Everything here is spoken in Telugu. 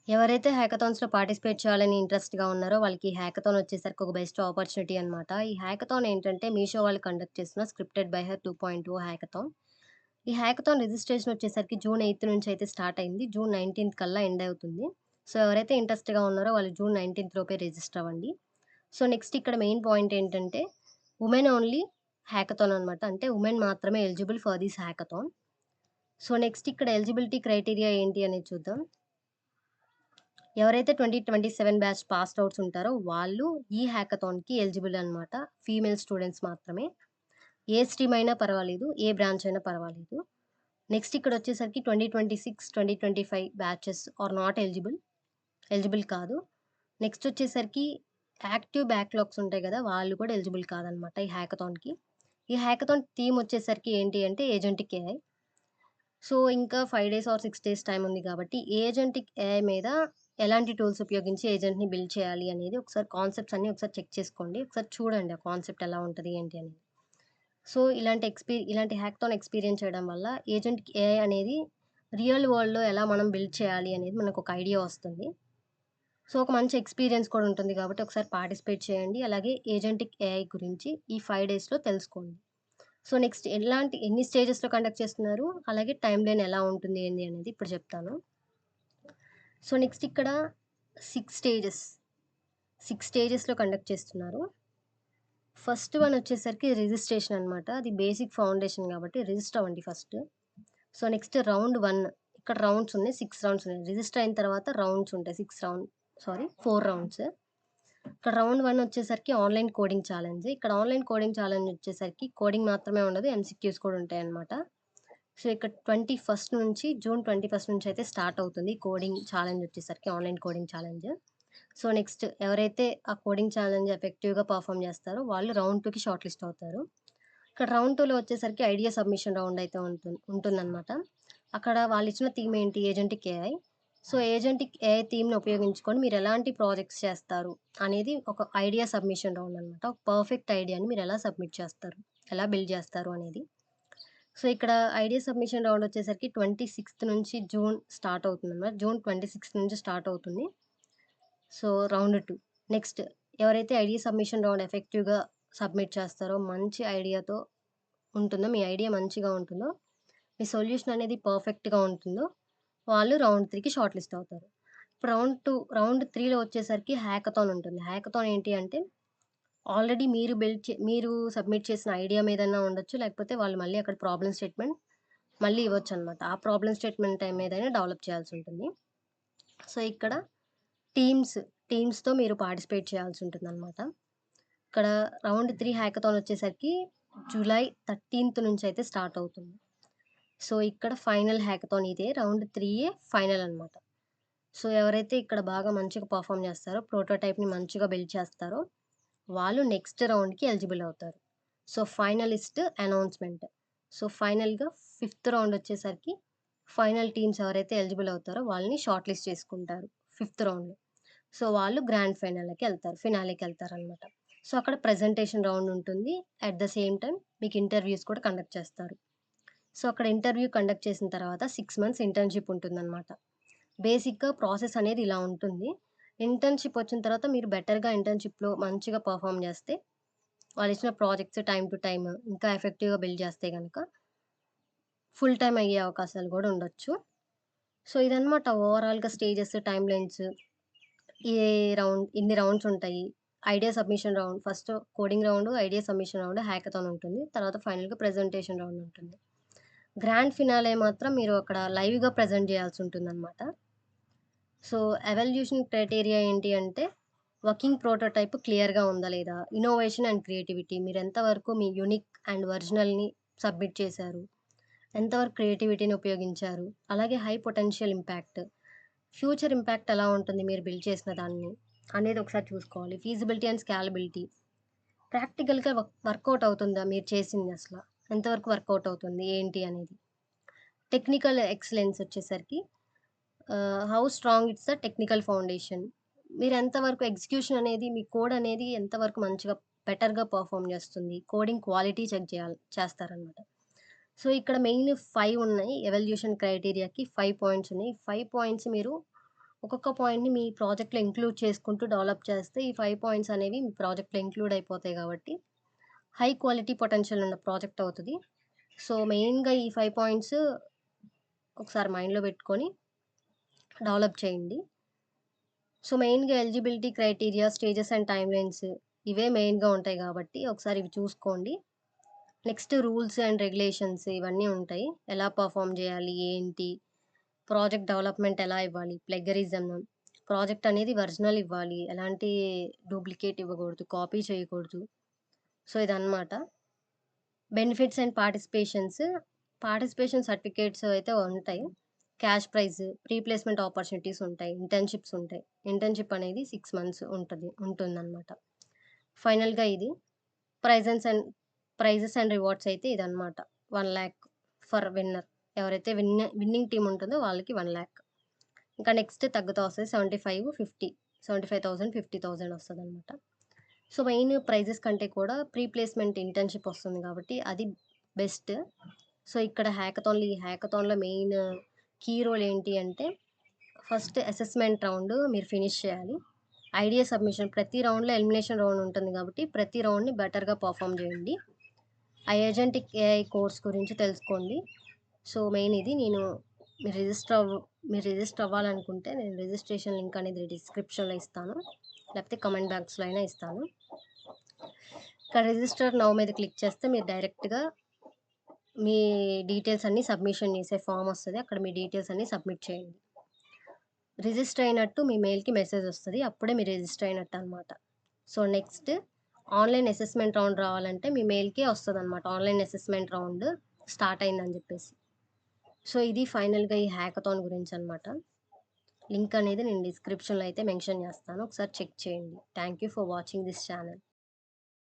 ఎవరైతే హ్యాకథాన్స్‌లో పార్టిసిపేట్ చేయాలని ఇంట్రెస్ట్‌గా ఉన్నారో వాళ్ళకి హ్యాకథాన్ వచ్చేసరికి ఒక బెస్ట్ ఆపర్చునిటీ అనమాట. ఈ హ్యాకథాన్ ఏంటంటే మీషో వాళ్ళు కండక్ట్ చేస్తున్న స్క్రిప్టెడ్ బై హర్ 2.0 హ్యాకథాన్. ఈ హ్యాకథాన్ రిజిస్ట్రేషన్ వచ్చేసరికి జూన్ 8 నుంచి అయితే స్టార్ట్ అయింది. జూన్ 19 కల్లా ఎండ్ అవుతుంది. సో, ఎవరైతే ఇంట్రెస్ట్‌గా ఉన్నారో వాళ్ళు జూన్ 19 లోపే రిజిస్టర్ అవ్వండి. సో, నెక్స్ట్ ఇక్కడ మెయిన్ పాయింట్ ఏంటంటే వుమెన్ ఓన్లీ హ్యాకథాన్ అనమాట. అంటే వుమెన్ మాత్రమే eligible for this hackathon. So, next ఇక్కడ ఎలిజిబిలిటీ క్రైటీరియా ఏంటి అనేది చూద్దాం. ఎవరైతే 2027 బ్యాచ్ పాస్డ్ ఔట్స్ ఉంటారో వాళ్ళు ఈ హ్యాకథాన్‌కి ఎలిజిబుల్ అనమాట. ఫీమేల్ స్టూడెంట్స్ మాత్రమే. ఏ స్ట్రీమ్ అయినా పర్వాలేదు. ఏ బ్రాంచ్ అయినా పర్వాలేదు. నెక్స్ట్ ఇక్కడొచ్చేసరికి 2026, 2025 batches are not eligible. Eligible కాదు. నెక్స్ట్ వచ్చేసరికి యాక్టివ్ బ్యాక్‌లాగ్స్ ఉంటాయి గదా! వాళ్ళు కూడా ఎలిజిబుల్ కాదనమాట ఈ హ్యాకథాన్‌కి. ఈ హ్యాకథాన్ థీమ్ వచ్చేసరికి ఏంటి అంటే ఏజెంటిక్ ఏఐ. సో, ఇంకా 5 డేస్ ఆర్ 6 డేస్ టైమ్ ఉంది కాబట్టి, ఏజెంటిక్ ఏఐ మీద ఎలాంటి టూల్స్ ఉపయోగించి ఏజెంట్‌ని బిల్డ్ చేయాలి అనేది ఒకసారి కాన్సెప్ట్స్ అన్నీ ఒకసారి చెక్ చేసుకోండి. ఒకసారి చూడండి ఆ కాన్సెప్ట్ ఎలా ఉంటది ఏంటి అనేది. సో, ఇలాంటి హ్యాకథాన్ ఎక్స్‌పీరియన్స్ చేయడం వల్ల ఏజెంట్‌కి ఏఐ అనేది రియల్ వరల్డ్‌లో ఎలా మనం బిల్డ్ చేయాలి అనేది మనకొక ఐడియా వస్తుంది. సో, ఒక మంచి ఎక్స్‌పీరియన్స్ కూడా ఉంటుంది కాబట్టి ఒకసారి పార్టిసిపేట్ చేయండి. అలాగే ఏజెంటిక్ ఏఐ గురించి ఈ 5 డేస్‌లో తెలుసుకోండి. సో, నెక్స్ట్ ఎన్ని స్టేజెస్‌లో కండక్ట్ చేస్తున్నారు? అలాగే టైమ్ లైన్ ఎలా ఉంటుంది ఏంది అనేది ఇప్పుడు చెప్తాను. సో, నెక్స్ట్ ఇక్కడ 6 స్టేజెస్. 6 స్టేజెస్‌లో కండక్ట్ చేస్తున్నారు. ఫస్ట్ వన్ వచ్చేసరికి రిజిస్ట్రేషన్ అనమాట. అది బేసిక్ ఫౌండేషన్ గాబట్టి రిజిస్టర్ అవ్వండి ఫస్ట్. సో, నెక్స్ట్ రౌండ్ 1 ఇక్కడ రౌండ్స్ ఉన్నాయి. 6 రౌండ్స్ ఉన్నాయి. రిజిస్టర్ అయిన తర్వాత రౌండ్స్ ఉంటాయి. 4 రౌండ్స్. ఇక్కడ రౌండ్ 1 వచ్చేసరికి ఆన్‌లైన్ కోడింగ్ ఛాలెంజ్. ఇక్కడ ఆన్‌లైన్ కోడింగ్ ఛాలెంజ్ వచ్చేసరికి కోడింగ్ మాత్రమే ఉండదు. ఎంసీక్యూస్ కూడా ఉంటాయన్నమాట. సో, ఇక్కడ 21 నుంచి జూన్ 21 నుంచి అయితే స్టార్ట్ అవుతుంది కోడింగ్ ఛాలెంజ్ వచ్చేసరికి online coding challenge. So, next ఎవరైతే ఆ కోడింగ్ ఛాలెంజ్ ఎఫెక్టివ్‌గా పెర్ఫార్మ్ చేస్తారో వాళ్ళు రౌండ్ 2కి షార్ట్ లిస్ట్ అవుతారు. ఇక్కడ రౌండ్ 2లో వచ్చేసరికి ఐడియా సబ్మిషన్ రౌండ్ అయితే ఉంటుందనమాట. అక్కడ వాళ్ళిచ్చిన థీమ్ ఏంటి? Agentic AI. So, agentic AI థీమ్‌ని ఉపయోగించుకొని మీరెలాంటి ప్రాజెక్ట్స్ చేస్తారు అనేది ఒక ఐడియా సబ్మిషన్ రౌండ్ అనమాట. ఒక పర్ఫెక్ట్ ఐడియాని మీరెలా సబ్మిట్ చేస్తారు? ఎలా బిల్డ్ చేస్తారు అనేది. సో, ఇక్కడ ఐడియా సబ్మిషన్ రౌండ్ వచ్చేసరికి 26థ్ నుంచి జూన్ స్టార్ట్ అవుతుందనమాట. జూన్ 26 నుంచి స్టార్ట్ అవుతుంది. So, round 2. నెక్స్ట్ ఎవరైతే ఐడియా సబ్మిషన్ రౌండ్ ఎఫెక్టివ్‌గా సబ్మిట్ చేస్తారో, మంచి ఐడియాతో ఉంటుందో, మీ ఐడియా మంచిగా ఉంటుందో, మీ సొల్యూషన్ అనేది పర్ఫెక్ట్‌గా ఉంటుందో, వాళ్ళు రౌండ్ 3కి షార్ట్ లిస్ట్ అవుతారు. ఇప్పుడు రౌండ్ 3లో వచ్చేసరికి హ్యాకథాన్ ఉంటుంది. హ్యాకథాన్ ఏంటి అంటే, ఆల్రెడీ మీరు సబ్మిట్ చేసిన ఐడియా మీదన్నా ఉండొచ్చు. లేకపోతే వాళ్ళు మళ్ళీ అక్కడ ప్రాబ్లమ్ స్టేట్మెంట్ మళ్ళీ ఇవ్వొచ్చనమాట. ఆ ప్రాబ్లమ్ స్టేట్మెంట్ మీదైనా డెవలప్ చేయాల్సుంటుంది. సో, ఇక్కడ టీమ్స్, టీమ్స్‌తో మీరు పార్టిసిపేట్ చేయాల్సుంటుందనమాట. ఇక్కడ రౌండ్ 3 హ్యాకథాన్ వచ్చేసరికి జూలై 13థ్ నుంచయితే స్టార్ట్ అవుతుంది. సో, ఇక్కడ ఫైనల్ హ్యాకథాన్ ఇదే. రౌండ్ 3 ఫైనల్ అనమాట. సో, ఎవరైతే ఇక్కడ బాగా మంచిగా పెర్ఫార్మ్ చేస్తారో, ప్రోటోటైప్‌ని మంచిగా బిల్డ్ చేస్తారో, వాళ్ళు నెక్స్ట్ రౌండ్‌కి ఎలిజిబుల్ అవుతారు. So, finalist announcement. సో, ఫైనల్‌గా ఫిఫ్త్ రౌండ్ వచ్చేసరికి ఫైనల్ టీమ్స్ ఎవరైతే ఎలిజిబుల్ అవుతారో వాళ్ళని షార్ట్ లిస్ట్ చేసుకుంటారు ఫిఫ్త్ రౌండ్‌లో. సో, వాళ్ళు గ్రాండ్ ఫినాలేకెళ్తారనమాట. సో, అక్కడ ప్రెజెంటేషన్ రౌండ్ ఉంటుంది. అట్ ద సేమ్ టైమ్ మీకు ఇంటర్వ్యూస్ కూడా కండక్ట్ చేస్తారు. సో, అక్కడ ఇంటర్వ్యూ కండక్ట్ చేసిన తర్వాత 6 మంత్స్ ఇంటర్న్‌షిప్ ఉంటుందనమాట. బేసిక్‌గా ప్రాసెస్ అనేది ఇలా ఉంటుంది. ఇంటర్న్‌షిప్ వచ్చిన తర్వాత మీరు బెటర్‌గా ఇంటర్న్‌షిప్‌లో మంచిగా పెర్ఫార్మ్ చేస్తే, వాళ్ళిచ్చిన ప్రాజెక్ట్స్ టైమ్ టు టైమ్ ఇంకా ఎఫెక్టివ్‌గా బిల్డ్ చేస్తే గనక, ఫుల్ టైమ్ అయ్యే అవకాశాలు గూడా ఉండొచ్చు. సో, ఇదనమాట ఓవరాల్‌గా స్టేజెస్, టైమ్‌లైన్స్ ఇన్ని రౌండ్స్ ఉంటాయి. Idea submission round first coding round, idea submission round, hackathon ఉంటుంది. తర్వాత ఫైనల్‌గా ప్రెజెంటేషన్ రౌండ్ ఉంటుంది. గ్రాండ్ ఫినాలే మాత్రం మీరు అక్కడ లైవ్‌గా ప్రెజెంట్ చేయాల్సుంటుందనమాట. సో, ఎవాల్యుయేషన్ క్రైటీరియా ఏంటి అంటే, వర్కింగ్ ప్రోటోటైప్ క్లియర్‌గా ఉందా లేదా? ఇన్నోవేషన్ అండ్ క్రియేటివిటీ మీరెంత వరకు మీ యూనిక్ అండ్ ఒరిజినల్‌ని సబ్మిట్ చేశారు? ఎంతవరకు క్రియేటివిటీని ఉపయోగించారు? అలాగే high potential impact. Future impact ఎలా ఉంటుంది మీరు బిల్డ్ చేసిన దాన్ని అనేది ఒకసారి చూసుకోవాలి. Feasibility and scalability. ప్రాక్టికల్‌గా వర్కౌట్ అవుతుందా మీరు చేసింది అసల? ఎంతవరకు వర్కౌట్ అవుతుంది? ఏంటి అనేది. టెక్నికల్ ఎక్సలెన్స్ వచ్చేసరికి how strong it's the technical foundation. మీరెంత వరకు ఎగ్జిక్యూషన్ అనేది మీ కోడ్ అనేది ఎంతవరకు మంచిగా బెటర్‌గా పెర్ఫార్మ్ చేస్తుంది. కోడింగ్ క్వాలిటీ చెక్ చేస్తారనమాట. సో, ఇక్కడ మెయిన్ 5 ఉన్నాయి. ఎవల్యూషన్ క్రైటీరియాకి 5 పాయింట్స్ ఉన్నాయి. 5 పాయింట్స్ మీరు ఒక్కొక్క పాయింట్‌ని మీ ప్రాజెక్ట్‌లో ఇంక్లూడ్ చేసుకుంటూ డెవలప్ చేస్తే ఈ 5 పాయింట్స్ అనేవి మీ ప్రాజెక్ట్‌లో ఇంక్లూడ్ అయిపోతాయి కాబట్టి, హై క్వాలిటీ పొటెన్షియల్ ఉన్న ప్రాజెక్ట్ అవుతది. సో, మెయిన్‌గా ఈ 5 పాయింట్స్ ఒకసారి మైండ్‌లో పెట్టుకొని డెవలప్ చేయండి. సో, మెయిన్‌గా eligibility criteria, stages and timelines ఇవే మెయిన్‌గా ఉంటాయి గాబట్టి, ఒకసారి ఇవి చూసుకోండి. నెక్స్ట్ రూల్స్ అండ్ రెగ్యులేషన్స్ ఇవన్నీ ఉంటాయి. ఎలా పెర్ఫార్మ్ జేయాలి? ఏంటి? ప్రాజెక్ట్ డెవలప్‌మెంట్ ఎలా ఇవ్వాలి? ప్లెగరిజం, ప్రాజెక్ట్ అనేది ఒరిజినల్ ఇవ్వాలి. ఎలాంటి డూప్లికేట్ ఇవ్వకూడదు. కాపీ చేయకూడదు. సో, ఇదనమాట. బెనిఫిట్స్ అండ్ పార్టిసిపేషన్ సర్టిఫికేట్స్ అయితే ఉంటాయి. క్యాష్ ప్రైజ్, ప్లేస్‌మెంట్ ఆపర్చునిటీస్ ఉంటాయి. ఇంటర్న్‌షిప్స్ ఉంటాయి. ఇంటర్న్‌షిప్ అనేది 6 మంత్స్ ఉంటుందనమాట. ఫైనల్‌గా ఇది prizes and prizes and rewards అయితే ఇదనమాట. 1,00,000 ఫర్ విన్నర్. ఎవరైతే విన్నింగ్ టీమ్ ఉంటుందో వాళ్ళకి 1,00,000. ఇంకా నెక్స్ట్ తగ్గుతా వస్తది. 75, 50 75,000, 50,000 వస్తదనమాట. సో, మెయిన్ ప్రైజెస్ కంటే కూడా ప్లేస్‌మెంట్ ఇంటర్న్‌షిప్ వస్తుంది కాబట్టి అది బెస్ట్. సో, ఇక్కడ ఈ హ్యాకథాన్‌లో మెయిన్ కీ రోల్ ఏంటి అంటే, ఫస్ట్ అసెస్మెంట్ రౌండ్ మీరు ఫినిష్ చేయాలి. ఐడియా సబ్మిషన్ ప్రతి రౌండ్‌లో ఎలిమినేషన్ రౌండ్ ఉంటుంది కాబట్టి, ప్రతి రౌండ్‌ని బెటర్‌గా పెర్ఫార్మ్ చేయండి. ఏజెంటిక్ ఏఐ కోర్స్ గురించి తెలుసుకోండి. సో, మెయిన్ ఇది మీరు మీరు రిజిస్టర్ అవ్వాలనుకుంటే నేను రిజిస్ట్రేషన్ లింక్ అనేది డిస్క్రిప్షన్‌లో ఇస్తాను. లేకపోతే కామెంట్ బాక్స్‌లో అయినా ఇస్తాను. ఇక్కడ రిజిస్టర్ నౌ మీద క్లిక్ చేస్తే మీరు డైరెక్ట్‌గా మీ డీటెయిల్స్ అన్నీ సబ్మిషన్ చేసే ఫార్మ్ వస్తది. అక్కడ మీ డీటెయిల్స్ అన్నీ సబ్మిట్ చేయండి. రిజిస్టర్ అయినట్టు మీ మెయిల్‌కి మెసేజ్ వస్తది. అప్పుడే మీరు రిజిస్టర్ అయినట్టనమాట. So, next online assessment round రావాలంటే మీ మెయిల్‌కే వస్తదనమాట. ఆన్‌లైన్ అసెస్మెంట్ రౌండ్ స్టార్ట్ అయిందని జెప్పేసి. సో, ఇది ఫైనల్‌గా ఈ హ్యాకథాన్ గురించనమాట. లింక్ అనేది నేను డిస్క్రిప్షన్‌లో అయితే మెన్షన్ చేస్తాను. ఒకసారి చెక్ చేయండి. Thank you for watching this channel.